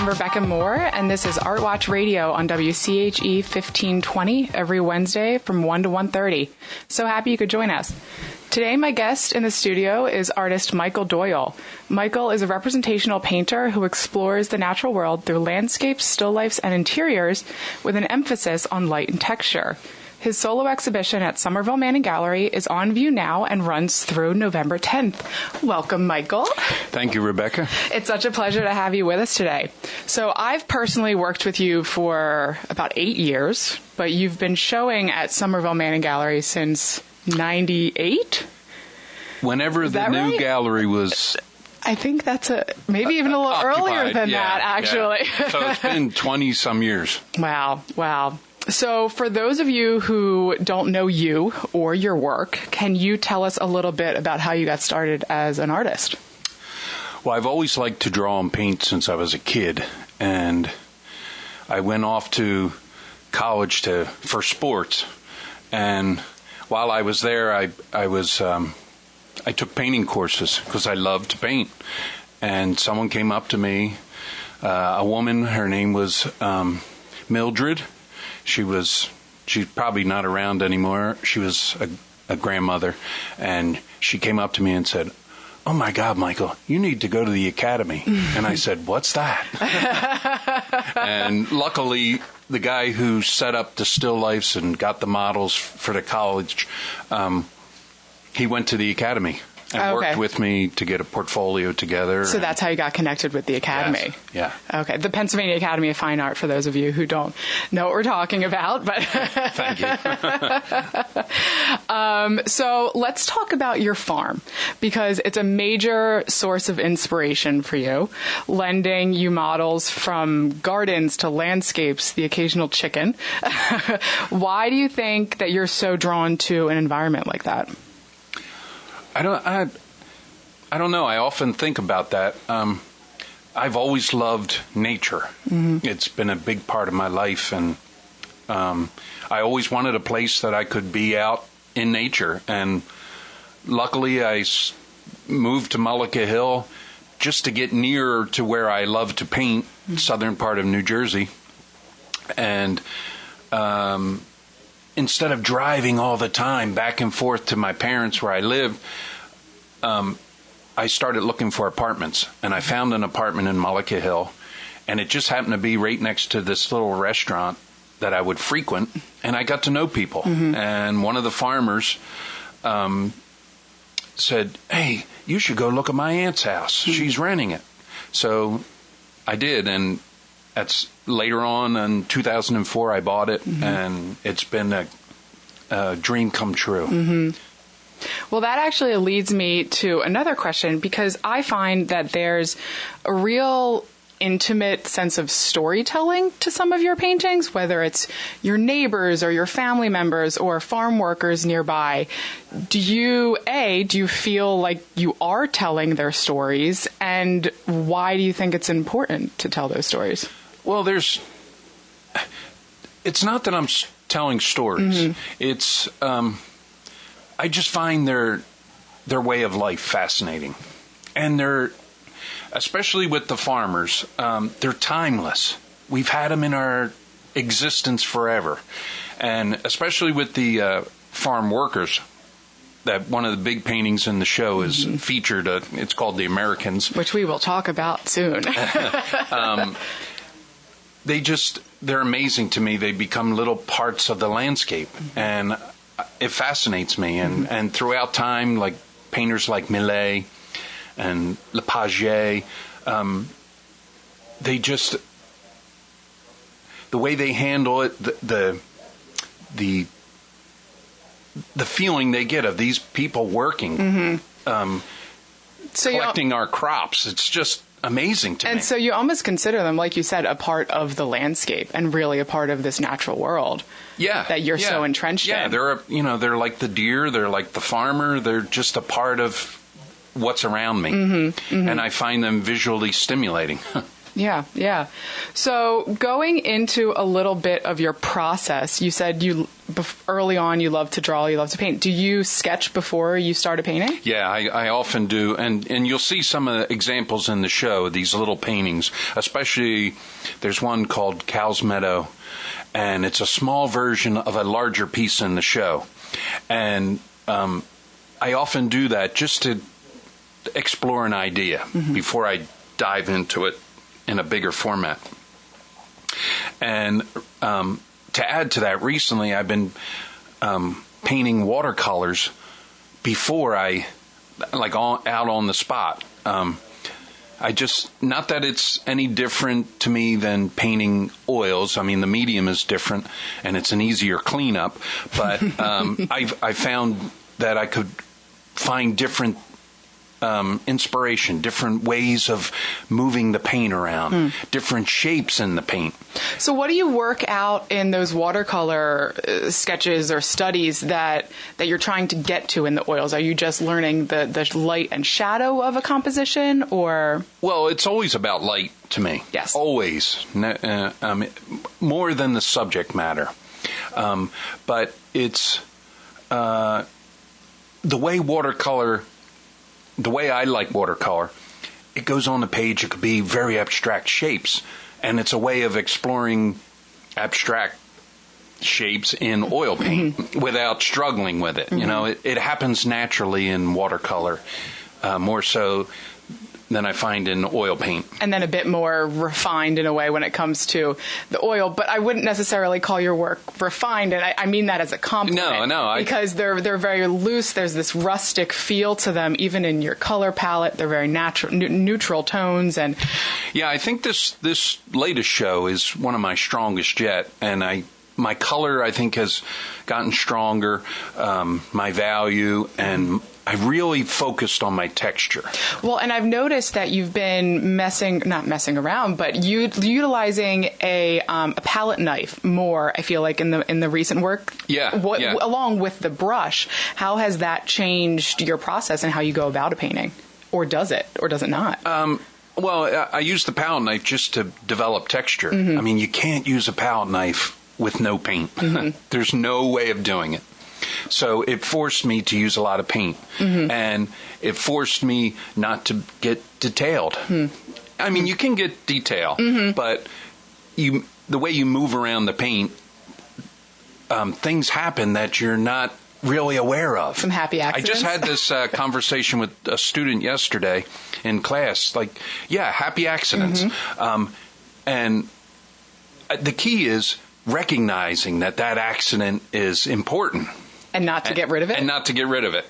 I'm Rebecca Moore, and this is Art Watch Radio on WCHE 1520 every Wednesday from 1 to 1:30. So happy you could join us. Today, my guest in the studio is artist Michael Doyle. Michael is a representational painter who explores the natural world through landscapes, still lifes, and interiors with an emphasis on light and texture. His solo exhibition at Somerville Manning Gallery is on view now and runs through November 10th. Welcome, Michael. Thank you, Rebecca. It's such a pleasure to have you with us today. So I've personally worked with you for about 8 years, but you've been showing at Somerville Manning Gallery since 98? Whenever the new gallery was... I think that's maybe even a little earlier than that, actually. Yeah. So it's been 20-some years. Wow. So for those of you who don't know you or your work, can you tell us a little bit about how you got started as an artist? Well, I've always liked to draw and paint since I was a kid, and I went off to college for sports. And while I was there, I took painting courses because I loved to paint. And someone came up to me, a woman, her name was Mildred. She's probably not around anymore. She was a grandmother, and she came up to me and said, "Oh my God, Michael, you need to go to the academy." And I said, "What's that?" And luckily, the guy who set up the still lifes and got the models for the college, he went to the academy and worked with me to get a portfolio together. So that's how you got connected with the academy? Yes. Yeah. Okay. The Pennsylvania Academy of Fine Art, for those of you who don't know what we're talking about. But Thank you. So let's talk about your farm, because it's a major source of inspiration for you, lending you models from gardens to landscapes, the occasional chicken. Why do you think that you're so drawn to an environment like that? I don't know. I often think about that. I've always loved nature. Mm-hmm. It's been a big part of my life, and I always wanted a place that I could be out in nature. And luckily, I moved to Mullica Hill just to get nearer to where I love to paint, southern part of New Jersey. And instead of driving all the time back and forth to my parents where I lived, I started looking for apartments, and I found an apartment in Mullica Hill, and it just happened to be right next to this little restaurant that I would frequent, and I got to know people. Mm-hmm. And one of the farmers said, "Hey, you should go look at my aunt's house. Mm-hmm. She's renting it." So I did, and that's later on in 2004 I bought it, mm-hmm. and it's been a dream come true. Mm-hmm. Well, that actually leads me to another question, because I find that there's a real intimate sense of storytelling to some of your paintings, whether it's your neighbors or your family members or farm workers nearby. Do you feel like you are telling their stories, and why do you think it's important to tell those stories? Well, it's not that I'm telling stories. Mm-hmm. It's, I just find their way of life fascinating. And especially with the farmers, they're timeless. We've had them in our existence forever. And especially with the farm workers, that one of the big paintings in the show is mm-hmm. featured, it's called The Americans. Which we will talk about soon. They're amazing to me. They become little parts of the landscape, and it fascinates me. And throughout time, like painters like Millet and Lepage, the way they handle it, the feeling they get of these people working, mm-hmm. Collecting our crops, it's just amazing to me. And so you almost consider them, like you said, a part of the landscape and really a part of this natural world. Yeah, that you're so entrenched in. Yeah, they're like the deer, they're like the farmer, they're just a part of what's around me, mm-hmm, mm-hmm. and I find them visually stimulating. Yeah, yeah. So going into a little bit of your process, you said early on you love to draw, you love to paint. Do you sketch before you started painting? Yeah, I often do, and you'll see some of the examples in the show, these little paintings, especially there's one called Cow's Meadow, and it's a small version of a larger piece in the show. And I often do that just to explore an idea before I dive into it in a bigger format. And to add to that, recently I've been painting watercolors before out on the spot. I just, not that it's any different to me than painting oils. I mean, the medium is different and it's an easier cleanup, but I found that I could find different inspiration, different ways of moving the paint around, different shapes in the paint. So what do you work out in those watercolor sketches or studies that you're trying to get to in the oils? Are you just learning the light and shadow of a composition, or? Well, it's always about light to me. Yes. Always. More than the subject matter. But it's the way I like watercolor, it goes on the page, it could be very abstract shapes, and it's a way of exploring abstract shapes in oil paint without struggling with it. You know, it happens naturally in watercolor, more so than I find in oil paint. And then a bit more refined in a way when it comes to the oil. But I wouldn't necessarily call your work refined, and I mean that as a compliment. No. Because they're very loose. There's this rustic feel to them, even in your color palette. They're very natural, neutral tones. And yeah, I think this latest show is one of my strongest yet, and my color, I think, has gotten stronger, my value, and I really focused on my texture. Well, and I've noticed that you've been not messing around, but utilizing a palette knife more, I feel like, in the recent work. Yeah, Along with the brush. How has that changed your process and how you go about a painting? Or does it not? Well, I use the palette knife just to develop texture. I mean, you can't use a palette knife with no paint. There's no way of doing it. So it forced me to use a lot of paint, and it forced me not to get detailed. I mean, you can get detail, but the way you move around the paint, things happen that you're not really aware of. Some happy accidents. I just had this conversation with a student yesterday in class. Like, yeah, happy accidents. And the key is recognizing that accident is important. And not to get rid of it? And not to get rid of it.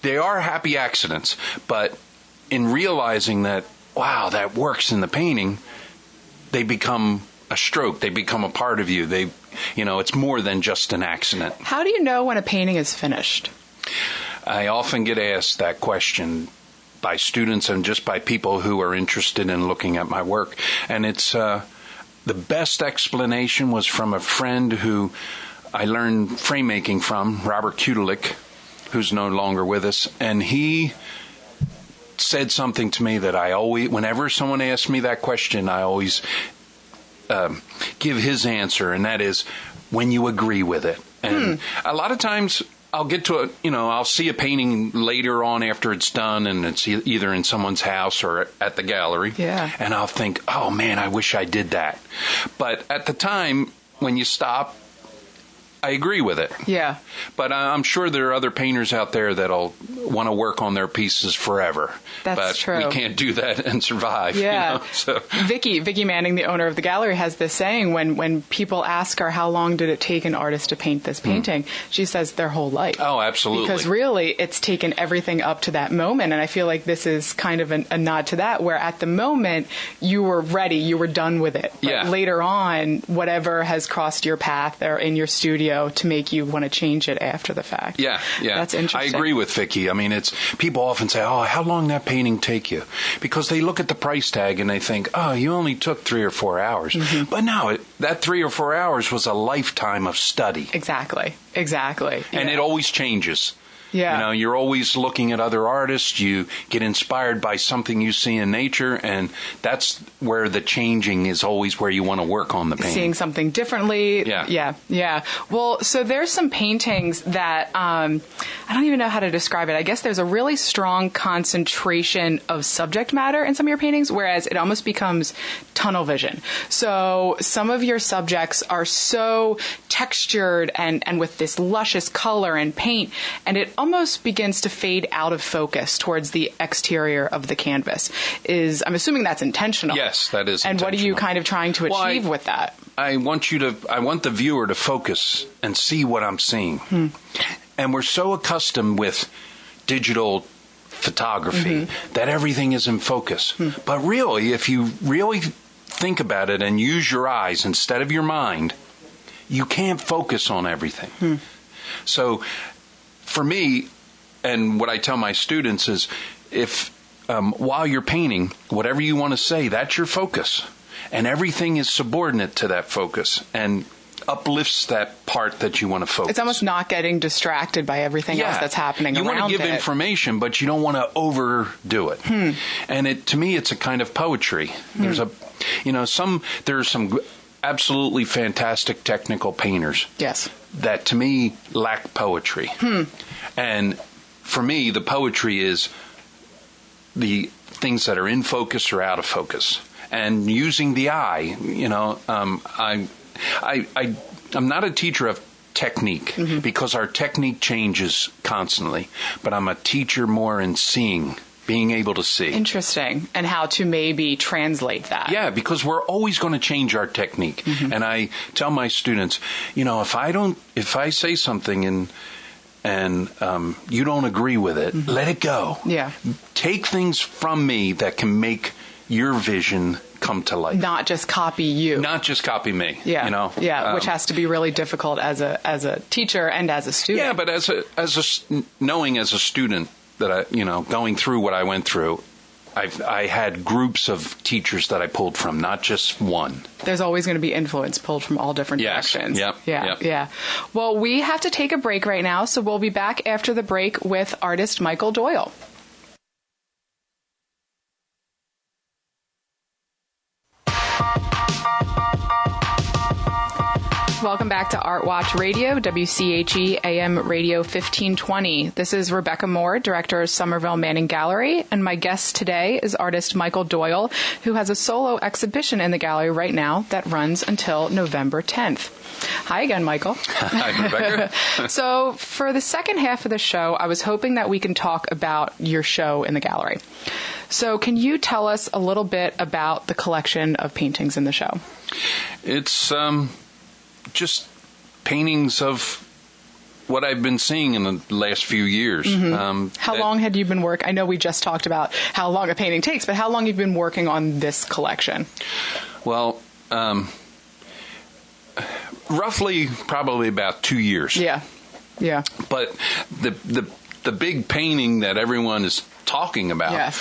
They are happy accidents, but in realizing that, wow, that works in the painting, they become a stroke. They become a part of you. It's more than just an accident. How do you know when a painting is finished? I often get asked that question by students and just by people who are interested in looking at my work. And it's the best explanation was from a friend who I learned frame making from, Robert Kudelik, who's no longer with us, and he said something to me that I always, whenever someone asks me that question, I always give his answer, and that is when you agree with it. And a lot of times I'll get to I'll see a painting later on after it's done, and it's either in someone's house or at the gallery. Yeah. And I'll think, oh man, I wish I did that. But at the time, when you stop, I agree with it. Yeah. But I'm sure there are other painters out there that'll want to work on their pieces forever. That's true. We can't do that and survive. Yeah. So. Vicky Manning, the owner of the gallery, has this saying when people ask her how long did it take an artist to paint this painting, she says their whole life. Oh, absolutely. Because really, it's taken everything up to that moment, and I feel like this is kind of a nod to that, where at the moment you were ready, you were done with it. But later on, whatever has crossed your path or in your studio to make you want to change it after the fact. Yeah. That's interesting. I agree with Vicky. I mean, people often say, oh, how long that painting take you? Because they look at the price tag and they think, oh, you only took 3 or 4 hours. But no, that 3 or 4 hours was a lifetime of study. Exactly. And it always changes. Yeah. You know, you're always looking at other artists. You get inspired by something you see in nature, and that's where the changing is always where you want to work on the painting. Seeing something differently. Yeah. Well, so there's some paintings that I don't even know how to describe it. I guess there's a really strong concentration of subject matter in some of your paintings, whereas it almost becomes tunnel vision. So some of your subjects are so textured and with this luscious color and paint, and it almost begins to fade out of focus towards the exterior of the canvas. I'm assuming that's intentional. Yes, that is and intentional. What are you kind of trying to achieve with that? I want the viewer to focus and see what I'm seeing. And we're so accustomed with digital photography that everything is in focus. But really, if you really think about it and use your eyes instead of your mind, you can't focus on everything. So for me, and what I tell my students is, if while you're painting, whatever you want to say, that's your focus. And everything is subordinate to that focus and uplifts that part that you want to focus. It's almost not getting distracted by everything else that's happening around it. You want to give information, but you don't want to overdo it. And to me, it's a kind of poetry. There's some absolutely fantastic technical painters. Yes. That to me lack poetry. And for me, the poetry is the things that are in focus or out of focus. And using the eye, I'm not a teacher of technique because our technique changes constantly, but I'm a teacher more in seeing, being able to see. Interesting. And how to maybe translate that. Yeah, because we're always going to change our technique. And I tell my students, if I say something and you don't agree with it, let it go. Yeah. Take things from me that can make your vision come to life. Not just copy you. Not just copy me. Yeah. Which has to be really difficult as a teacher and as a student. Yeah, but knowing as a student that going through what I went through, I had groups of teachers that I pulled from, not just one. There's always going to be influence pulled from all different directions. Yep. Yeah. Well, we have to take a break right now, so we'll be back after the break with artist Michael Doyle. Welcome back to Art Watch Radio, WCHE AM Radio 1520. This is Rebecca Moore, director of Somerville Manning Gallery, and my guest today is artist Michael Doyle, who has a solo exhibition in the gallery right now that runs until November 10th. Hi again, Michael. Hi, Rebecca. So for the second half of the show, I was hoping that we can talk about your show in the gallery. So can you tell us a little bit about the collection of paintings in the show? It's just paintings of what I've been seeing in the last few years. How long had you been working? I know we just talked about how long a painting takes, but how long have you been working on this collection? Well, roughly probably about 2 years. Yeah. But the big painting that everyone is talking about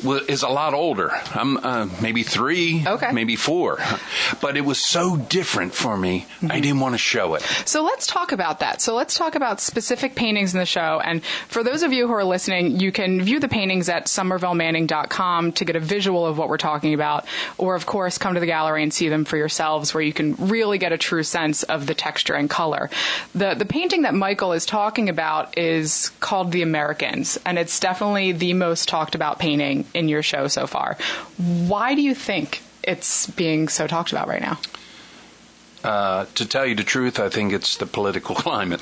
is a lot older. I'm maybe 3, maybe 4. But it was so different for me, I didn't want to show it. So let's talk about that. So let's talk about specific paintings in the show. And for those of you who are listening, you can view the paintings at somervillemanning.com to get a visual of what we're talking about. Or, of course, come to the gallery and see them for yourselves, where you can really get a true sense of the texture and color. The painting that Michael is talking about is called The Americans, and it's definitely the most talked about painting in your show so far. Why do you think it's being so talked about right now? To tell you the truth, I think it's the political climate.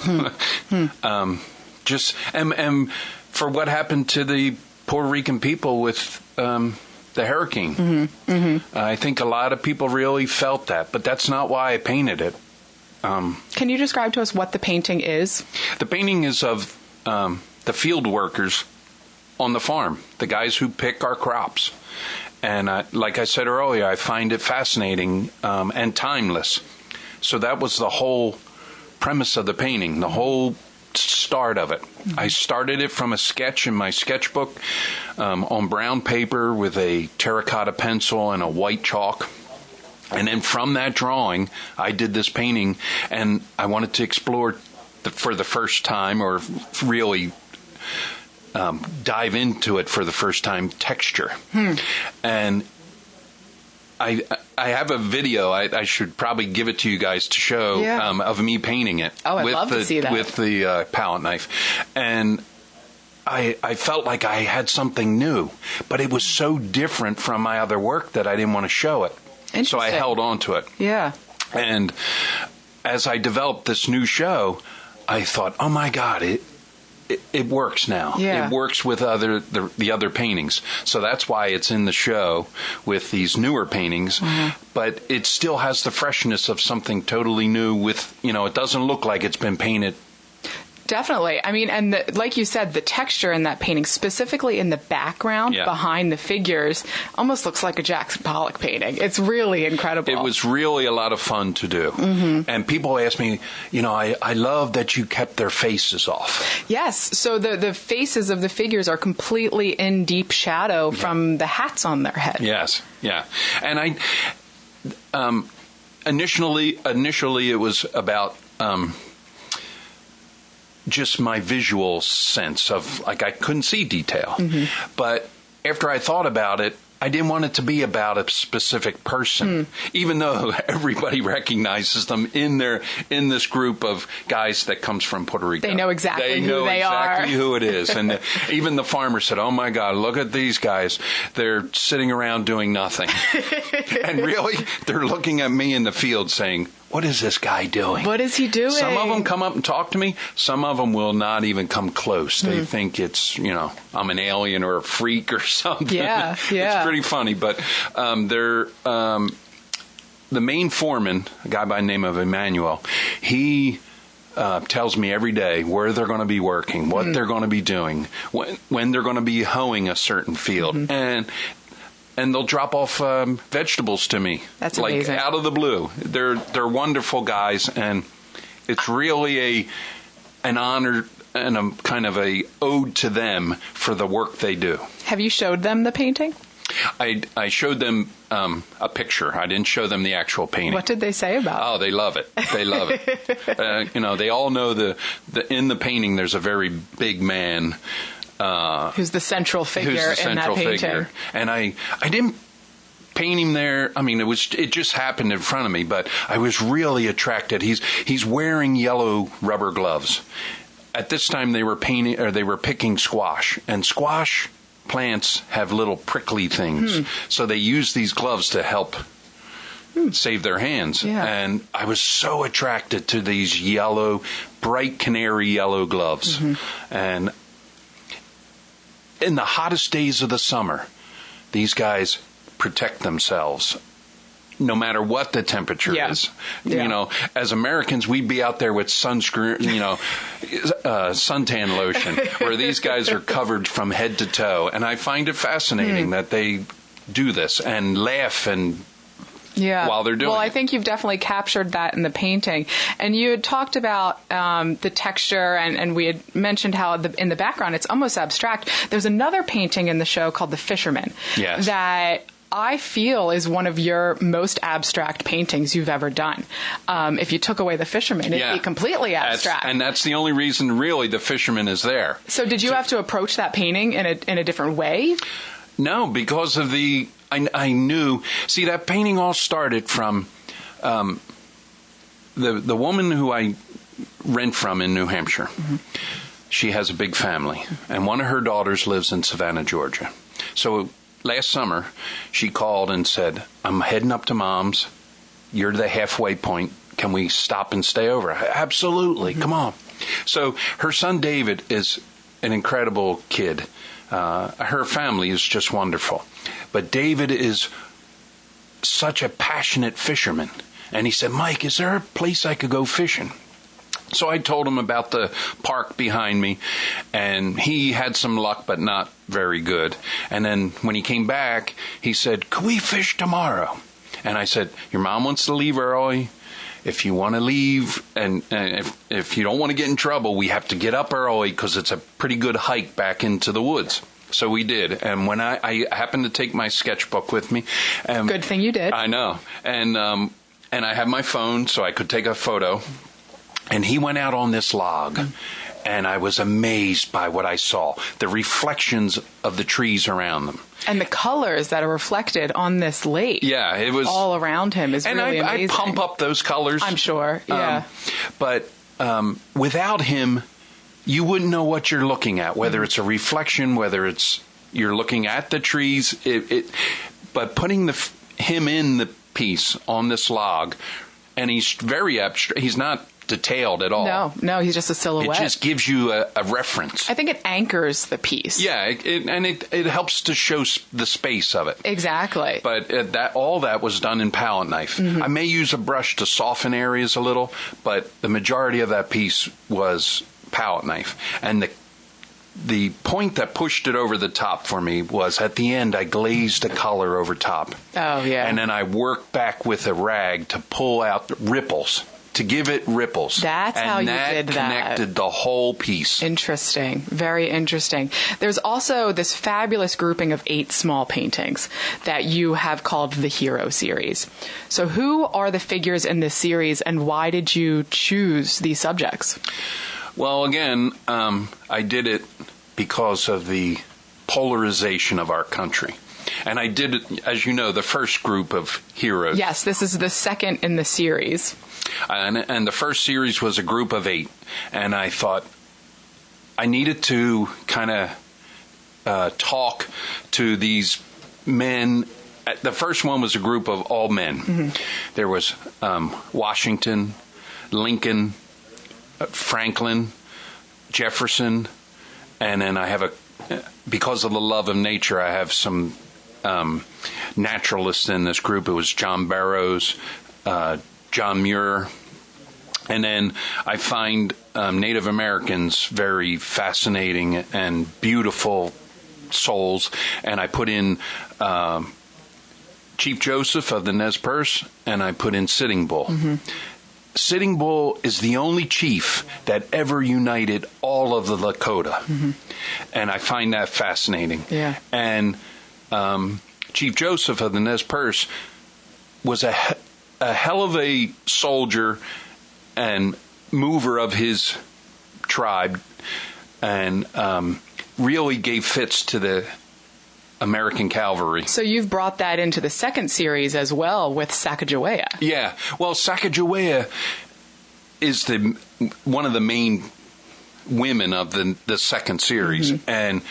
Just and for what happened to the Puerto Rican people with the hurricane. I think a lot of people really felt that, but that's not why I painted it. Can you describe to us what the painting is? The painting is of the field workers on the farm, the guys who pick our crops. And like I said earlier, I find it fascinating and timeless. So that was the whole premise of the painting, the whole start of it. I started it from a sketch in my sketchbook on brown paper with a terracotta pencil and a white chalk. And then from that drawing, I did this painting, and I wanted to explore for the first time, or really dive into it for the first time, texture. And I have a video. I should probably give it to you guys to show of me painting it. Oh, I'd love to see that. With the palette knife. And I felt like I had something new, but it was so different from my other work that I didn't want to show it. So I held on to it. Yeah. And as I developed this new show, I thought, oh my God, it works now. Yeah. It works with the other paintings. So that's why it's in the show with these newer paintings. But it still has the freshness of something totally new with, it doesn't look like it's been painted. Definitely. I mean, and like you said, the texture in that painting, specifically in the background behind the figures, almost looks like a Jackson Pollock painting. It's really incredible. It was really a lot of fun to do. And people ask me, I love that you kept their faces off. Yes. So the faces of the figures are completely in deep shadow from the hats on their head. Yes. Yeah. And initially it was about just my visual sense of, like, I couldn't see detail. But after I thought about it, I didn't want it to be about a specific person, even though everybody recognizes them in this group of guys that comes from Puerto Rico. They know exactly who they are. They know exactly who it is. And even the farmer said, oh my God, look at these guys. They're sitting around doing nothing. And really, they're looking at me in the field saying, what is this guy doing? What is he doing? Some of them come up and talk to me. Some of them will not even come close. They think it's, I'm an alien or a freak or something. Yeah. It's pretty funny. But they're the main foreman, a guy by the name of Emmanuel, he tells me every day where they're going to be working, what they're going to be doing, when they're going to be hoeing a certain field. And they'll drop off vegetables to me. That's amazing. Like out of the blue. They're wonderful guys, and it's really an honor and a kind of a ode to them for the work they do. Have you showed them the painting? I showed them a picture. I didn't show them the actual painting. What did they say about it? Oh, they love it. They love it. They all know in the painting there's a very big man. Who's the central figure in that painting. And I didn't paint him there. I mean, it just happened in front of me, but I was really attracted. He's wearing yellow rubber gloves. At this time they were picking squash, and squash plants have little prickly things. So they use these gloves to help save their hands. Yeah. And I was so attracted to these yellow, bright canary yellow gloves. And in the hottest days of the summer, these guys protect themselves no matter what the temperature is. As Americans, we'd be out there with sunscreen, suntan lotion, where these guys are covered from head to toe. And I find it fascinating that they do this and laugh and while they're doing it. Well, I think you've definitely captured that in the painting. And you had talked about the texture, and we had mentioned how in the background it's almost abstract. There's another painting in the show called The Fisherman that I feel is one of your most abstract paintings you've ever done. If you took away The Fisherman, it'd be completely abstract. And that's the only reason, really, The Fisherman is there. So did you have to approach that painting in a different way? No, because of I knew. See, that painting all started from the woman who I rent from in New Hampshire. She has a big family, and one of her daughters lives in Savannah, Georgia. So last summer, she called and said, I'm heading up to Mom's. You're the halfway point. Can we stop and stay over? Absolutely. Come on. So her son David is an incredible kid. Her family is just wonderful. But David is such a passionate fisherman. And he said, Mike, is there a place I could go fishing? So I told him about the park behind me, and he had some luck, but not very good. And then when he came back, he said, could we fish tomorrow? And I said, your mom wants to leave early. If you want to leave, and if you don't want to get in trouble, we have to get up early because it's a pretty good hike back into the woods. So we did. And when I happened to take my sketchbook with me. Good thing you did. I know. And I had my phone so I could take a photo. And he went out on this log, and I was amazed by what I saw, the reflections of the trees around them. And the colors that are reflected on this lake. Yeah, it was all around him is really amazing. I pump up those colors. I'm sure, yeah. But without him, you wouldn't know what you're looking at, whether it's a reflection, whether it's you're looking at the trees. But putting him in the piece on this log, and he's very abstract. He's not detailed at all. No, he's just a silhouette. It just gives you a reference. I think it anchors the piece. Yeah, it helps to show the space of it. Exactly. But all that was done in palette knife. I may use a brush to soften areas a little, but the majority of that piece was palette knife. And the point that pushed it over the top for me was at the end I glazed a color over top. Oh, yeah. And then I worked back with a rag to pull out the ripples, to give it ripples. That's how you did that. And that connected the whole piece. Interesting. Very interesting. There's also this fabulous grouping of 8 small paintings that you have called the Hero Series. So who are the figures in this series, and why did you choose these subjects? Well, again, I did it because of the polarization of our country. And I did it, as you know, the first group of heroes. Yes, this is the second in the series. And the first series was a group of 8. And I thought I needed to kind of talk to these men. The first one was a group of all men. There was Washington, Lincoln, Franklin, Jefferson, and then I have because of the love of nature, I have some naturalists in this group. It was John Barrows, John Muir, and then I find Native Americans very fascinating and beautiful souls, and I put in Chief Joseph of the Nez Perce, and I put in Sitting Bull. Sitting Bull is the only chief that ever united all of the Lakota. And I find that fascinating. Yeah. And Chief Joseph of the Nez Perce was a hell of a soldier and mover of his tribe, and really gave fits to the American cavalry. So you've brought that into the second series as well with Sacagawea. Yeah. Well, Sacagawea is one of the main women of the second series. And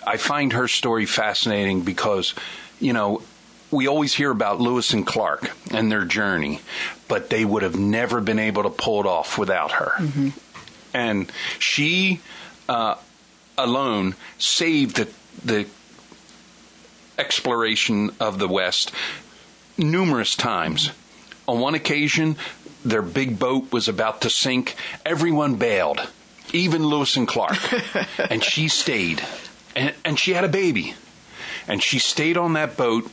I find her story fascinating because, we always hear about Lewis and Clark and their journey, but they would have never been able to pull it off without her. And she alone saved the exploration of the West numerous times. On one occasion, their big boat was about to sink. Everyone bailed, even Lewis and Clark. And she stayed. And she had a baby. And she stayed on that boat,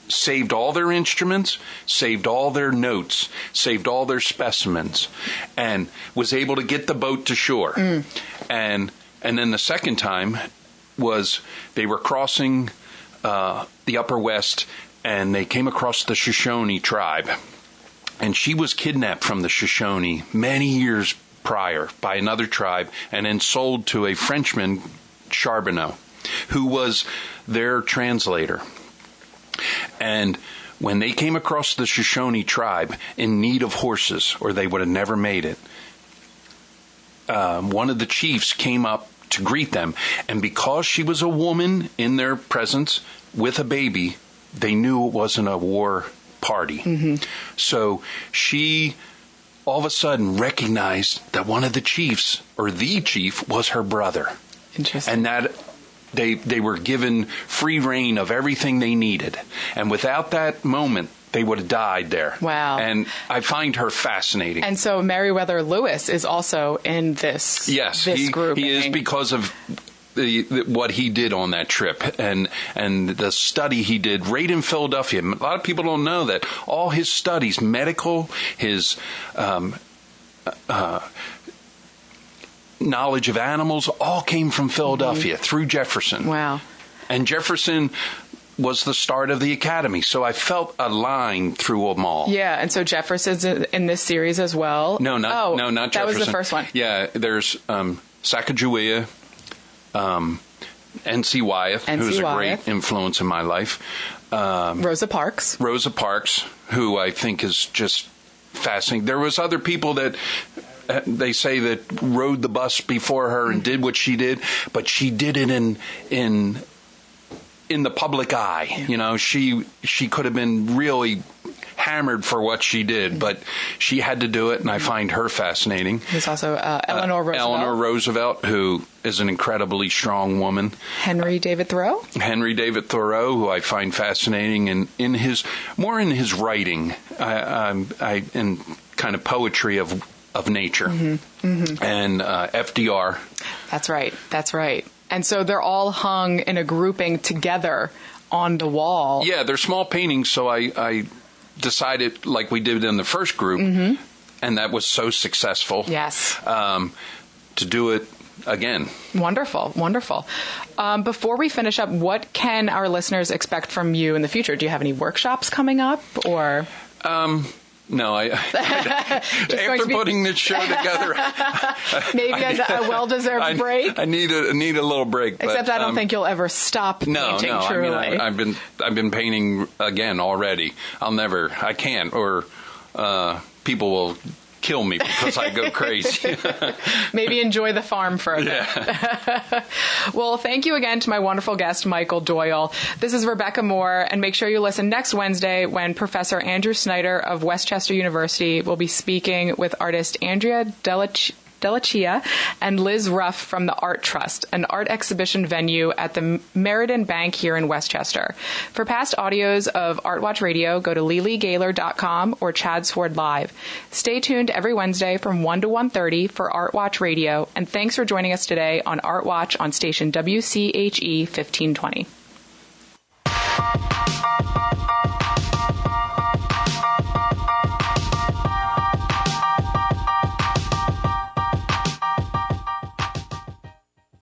saved all their instruments, saved all their notes, saved all their specimens, and was able to get the boat to shore. And then the second time was they were crossing the Upper West, and they came across the Shoshone tribe. And she was kidnapped from the Shoshone many years prior by another tribe, and then sold to a Frenchman, Charbonneau, who was their translator. And when they came across the Shoshone tribe in need of horses, or they would have never made it, one of the chiefs came up to greet them, and because she was a woman in their presence with a baby, they knew it wasn't a war party. So she all of a sudden recognized that one of the chiefs, or the chief, was her brother. Interesting. And that they were given free reign of everything they needed. And without that moment, they would have died there. Wow. And I find her fascinating. And so Meriwether Lewis is also in this group. He is, because of what he did on that trip and the study he did right in Philadelphia. A lot of people don't know that all his studies, medical, his knowledge of animals, all came from Philadelphia through Jefferson. Wow. And Jefferson was the start of the academy, so I felt a line through them all. Yeah, and so Jefferson's in this series as well. No, not Jefferson. That was the first one. Yeah, there's Sacagawea, N.C. Wyeth, who's a great influence in my life. Rosa Parks, who I think is just fascinating. There was other people that they say that rode the bus before her and did what she did, but she did it in the public eye. You know, she could have been really hammered for what she did, but she had to do it, and I find her fascinating. There's also Eleanor Roosevelt, who is an incredibly strong woman. Henry David Thoreau, who I find fascinating, and in his writing, and kind of poetry of nature, and FDR. That's right. And so they're all hung in a grouping together on the wall. Yeah, they're small paintings, so I decided, like we did in the first group, and that was so successful. Yes. To do it again. Wonderful. Before we finish up, what can our listeners expect from you in the future? Do you have any workshops coming up, or? No, after putting this show together, maybe a well-deserved break. I need a little break. Except I don't think you'll ever stop painting. Truly. I mean, I've been painting again already. I can't, or people will kill me because I go crazy. Maybe enjoy the farm further. Yeah. Well, thank you again to my wonderful guest, Michael Doyle. This is Rebecca Moore, and make sure you listen next Wednesday when Professor Andrew Snyder of Westchester University will be speaking with artist Andrea Dellachia and Liz Ruff from the Art Trust, an art exhibition venue at the Meriden Bank here in Westchester. For past audios of Art Watch Radio, go to lilygaylor.com or Chad Sword Live. Stay tuned every Wednesday from 1 to 1:30 for Art Watch Radio, and thanks for joining us today on Art Watch on station WCHE 1520.